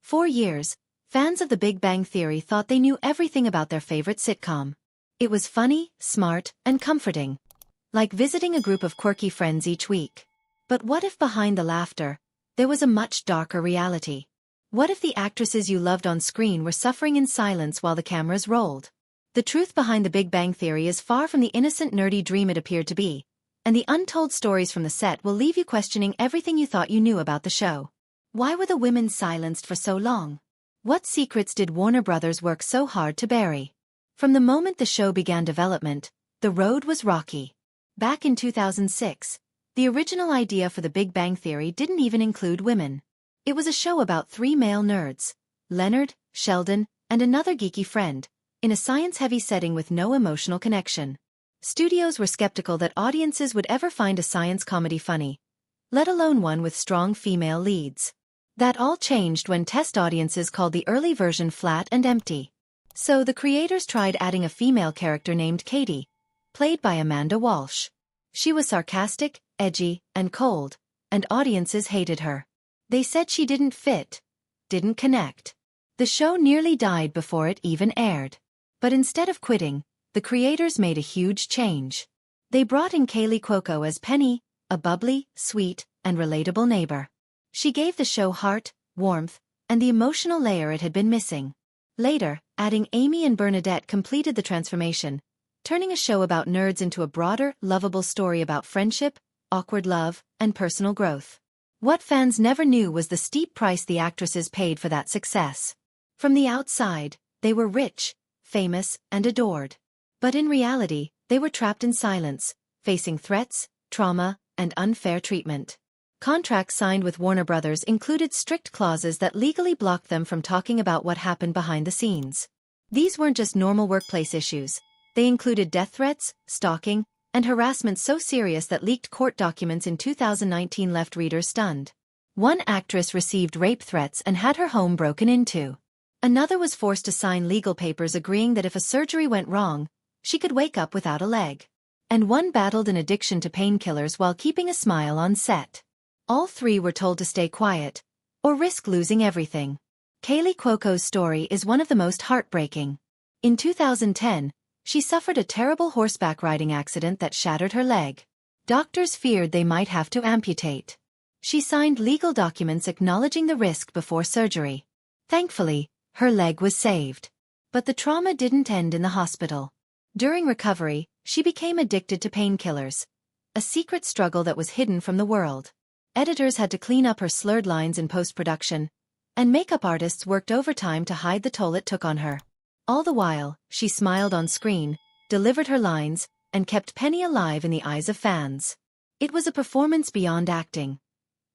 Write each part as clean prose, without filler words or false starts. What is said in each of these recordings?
For years, fans of The Big Bang Theory thought they knew everything about their favorite sitcom. It was funny, smart, and comforting. Like visiting a group of quirky friends each week. But what if behind the laughter, there was a much darker reality? What if the actresses you loved on screen were suffering in silence while the cameras rolled? The truth behind The Big Bang Theory is far from the innocent nerdy dream it appeared to be, and the untold stories from the set will leave you questioning everything you thought you knew about the show. Why were the women silenced for so long? What secrets did Warner Brothers work so hard to bury? From the moment the show began development, the road was rocky. Back in 2006, the original idea for The Big Bang Theory didn't even include women. It was a show about three male nerds, Leonard, Sheldon, and another geeky friend, in a science-heavy setting with no emotional connection. Studios were skeptical that audiences would ever find a science comedy funny, let alone one with strong female leads. That all changed when test audiences called the early version flat and empty. So the creators tried adding a female character named Katie, played by Amanda Walsh. She was sarcastic, edgy, and cold, and audiences hated her. They said she didn't fit, didn't connect. The show nearly died before it even aired. But instead of quitting, the creators made a huge change. They brought in Kaley Cuoco as Penny, a bubbly, sweet, and relatable neighbor. She gave the show heart, warmth, and the emotional layer it had been missing. Later, adding Amy and Bernadette completed the transformation, turning a show about nerds into a broader, lovable story about friendship, awkward love, and personal growth. What fans never knew was the steep price the actresses paid for that success. From the outside, they were rich, famous, and adored. But in reality, they were trapped in silence, facing threats, trauma, and unfair treatment. Contracts signed with Warner Brothers included strict clauses that legally blocked them from talking about what happened behind the scenes. These weren't just normal workplace issues. They included death threats, stalking, and harassment so serious that leaked court documents in 2019 left readers stunned. One actress received rape threats and had her home broken into. Another was forced to sign legal papers agreeing that if a surgery went wrong, she could wake up without a leg. And one battled an addiction to painkillers while keeping a smile on set. All three were told to stay quiet, or risk losing everything. Kaley Cuoco's story is one of the most heartbreaking. In 2010, she suffered a terrible horseback riding accident that shattered her leg. Doctors feared they might have to amputate. She signed legal documents acknowledging the risk before surgery. Thankfully, her leg was saved. But the trauma didn't end in the hospital. During recovery, she became addicted to painkillers, a secret struggle that was hidden from the world. Editors had to clean up her slurred lines in post-production, and makeup artists worked overtime to hide the toll it took on her. All the while, she smiled on screen, delivered her lines, and kept Penny alive in the eyes of fans. It was a performance beyond acting.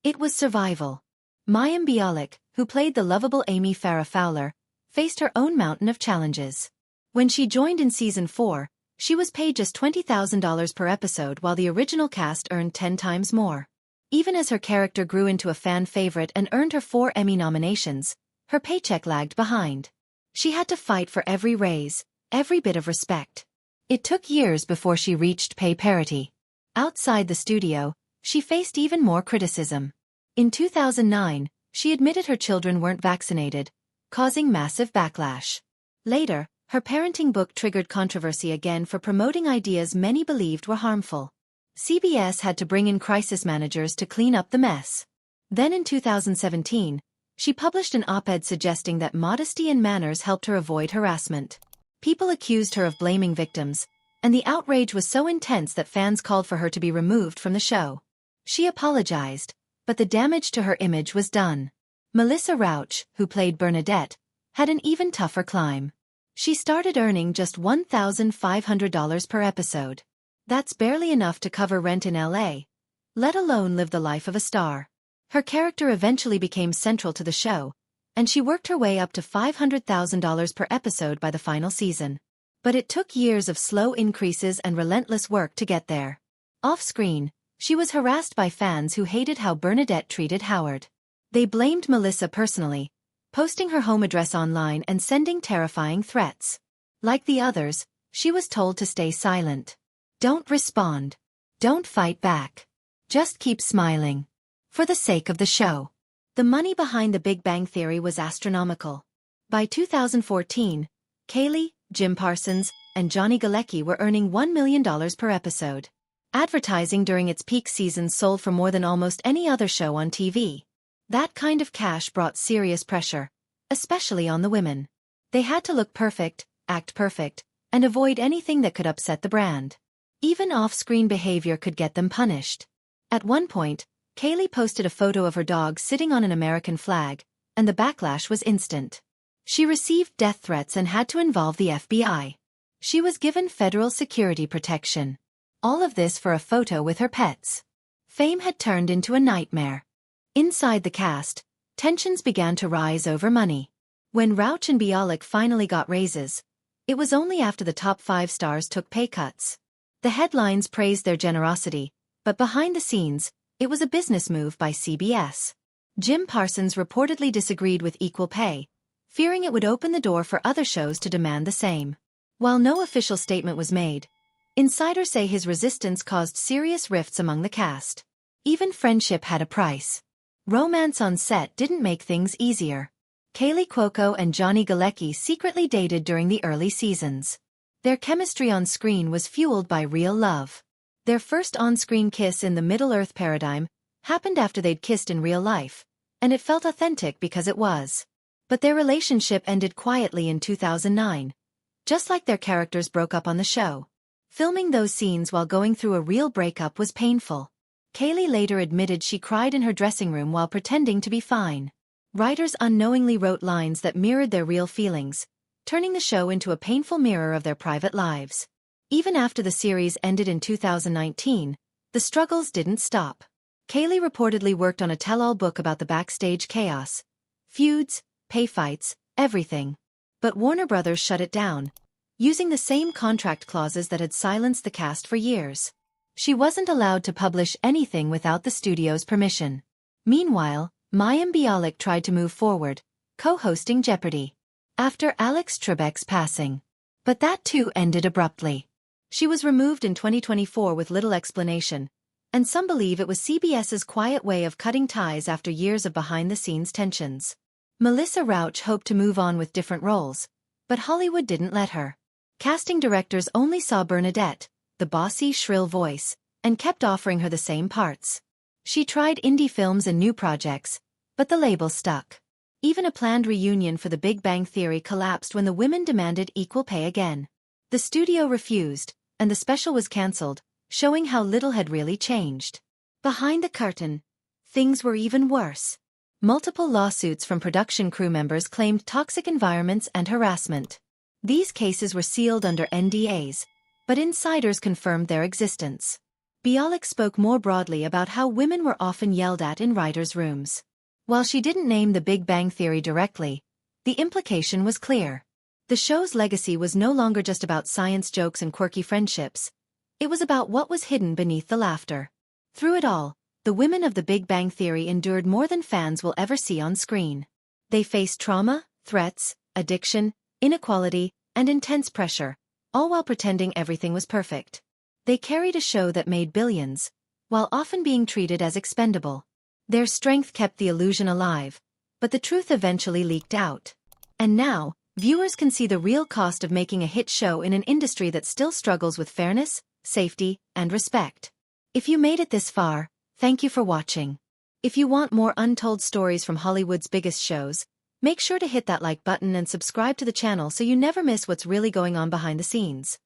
It was survival. Mayim Bialik, who played the lovable Amy Farrah Fowler, faced her own mountain of challenges. When she joined in Season 4, she was paid just $20,000 per episode while the original cast earned 10 times more. Even as her character grew into a fan favorite and earned her 4 Emmy nominations, her paycheck lagged behind. She had to fight for every raise, every bit of respect. It took years before she reached pay parity. Outside the studio, she faced even more criticism. In 2009, she admitted her children weren't vaccinated, causing massive backlash. Later, her parenting book triggered controversy again for promoting ideas many believed were harmful. CBS had to bring in crisis managers to clean up the mess. Then in 2017, she published an op-ed suggesting that modesty and manners helped her avoid harassment. People accused her of blaming victims, and the outrage was so intense that fans called for her to be removed from the show. She apologized, but the damage to her image was done. Melissa Rauch, who played Bernadette, had an even tougher climb. She started earning just $1,500 per episode. That's barely enough to cover rent in LA, let alone live the life of a star. Her character eventually became central to the show, and she worked her way up to $500,000 per episode by the final season. But it took years of slow increases and relentless work to get there. Off-screen, she was harassed by fans who hated how Bernadette treated Howard. They blamed Melissa personally, posting her home address online and sending terrifying threats. Like the others, she was told to stay silent. Don't respond. Don't fight back. Just keep smiling. For the sake of the show. The money behind The Big Bang Theory was astronomical. By 2014, Kaley, Jim Parsons, and Johnny Galecki were earning $1 million per episode. Advertising during its peak seasons sold for more than almost any other show on TV. That kind of cash brought serious pressure, especially on the women. They had to look perfect, act perfect, and avoid anything that could upset the brand. Even off-screen behavior could get them punished. At one point, Kaley posted a photo of her dog sitting on an American flag, and the backlash was instant. She received death threats and had to involve the FBI. She was given federal security protection. All of this for a photo with her pets. Fame had turned into a nightmare. Inside the cast, tensions began to rise over money. When Rauch and Bialik finally got raises, it was only after the top 5 stars took pay cuts. The headlines praised their generosity, but behind the scenes, it was a business move by CBS. Jim Parsons reportedly disagreed with equal pay, fearing it would open the door for other shows to demand the same. While no official statement was made, insiders say his resistance caused serious rifts among the cast. Even friendship had a price. Romance on set didn't make things easier. Kaley Cuoco and Johnny Galecki secretly dated during the early seasons. Their chemistry on screen was fueled by real love. Their first on-screen kiss in the Middle-earth paradigm happened after they'd kissed in real life, and it felt authentic because it was. But their relationship ended quietly in 2009, just like their characters broke up on the show. Filming those scenes while going through a real breakup was painful. Kaley later admitted she cried in her dressing room while pretending to be fine. Writers unknowingly wrote lines that mirrored their real feelings, turning the show into a painful mirror of their private lives. Even after the series ended in 2019, the struggles didn't stop. Kaley reportedly worked on a tell-all book about the backstage chaos, feuds, pay fights, everything. But Warner Brothers shut it down, using the same contract clauses that had silenced the cast for years. She wasn't allowed to publish anything without the studio's permission. Meanwhile, Mayim Bialik tried to move forward, co-hosting Jeopardy! After Alex Trebek's passing. But that too ended abruptly. She was removed in 2024 with little explanation, and some believe it was CBS's quiet way of cutting ties after years of behind-the-scenes tensions. Melissa Rauch hoped to move on with different roles, but Hollywood didn't let her. Casting directors only saw Bernadette, the bossy, shrill voice, and kept offering her the same parts. She tried indie films and new projects, but the label stuck. Even a planned reunion for The Big Bang Theory collapsed when the women demanded equal pay again. The studio refused, and the special was cancelled, showing how little had really changed. Behind the curtain, things were even worse. Multiple lawsuits from production crew members claimed toxic environments and harassment. These cases were sealed under NDAs, but insiders confirmed their existence. Bialik spoke more broadly about how women were often yelled at in writers' rooms. While she didn't name The Big Bang Theory directly, the implication was clear. The show's legacy was no longer just about science jokes and quirky friendships. It was about what was hidden beneath the laughter. Through it all, the women of The Big Bang Theory endured more than fans will ever see on screen. They faced trauma, threats, addiction, inequality, and intense pressure, all while pretending everything was perfect. They carried a show that made billions, while often being treated as expendable. Their strength kept the illusion alive, but the truth eventually leaked out. And now, viewers can see the real cost of making a hit show in an industry that still struggles with fairness, safety, and respect. If you made it this far, thank you for watching. If you want more untold stories from Hollywood's biggest shows, make sure to hit that like button and subscribe to the channel so you never miss what's really going on behind the scenes.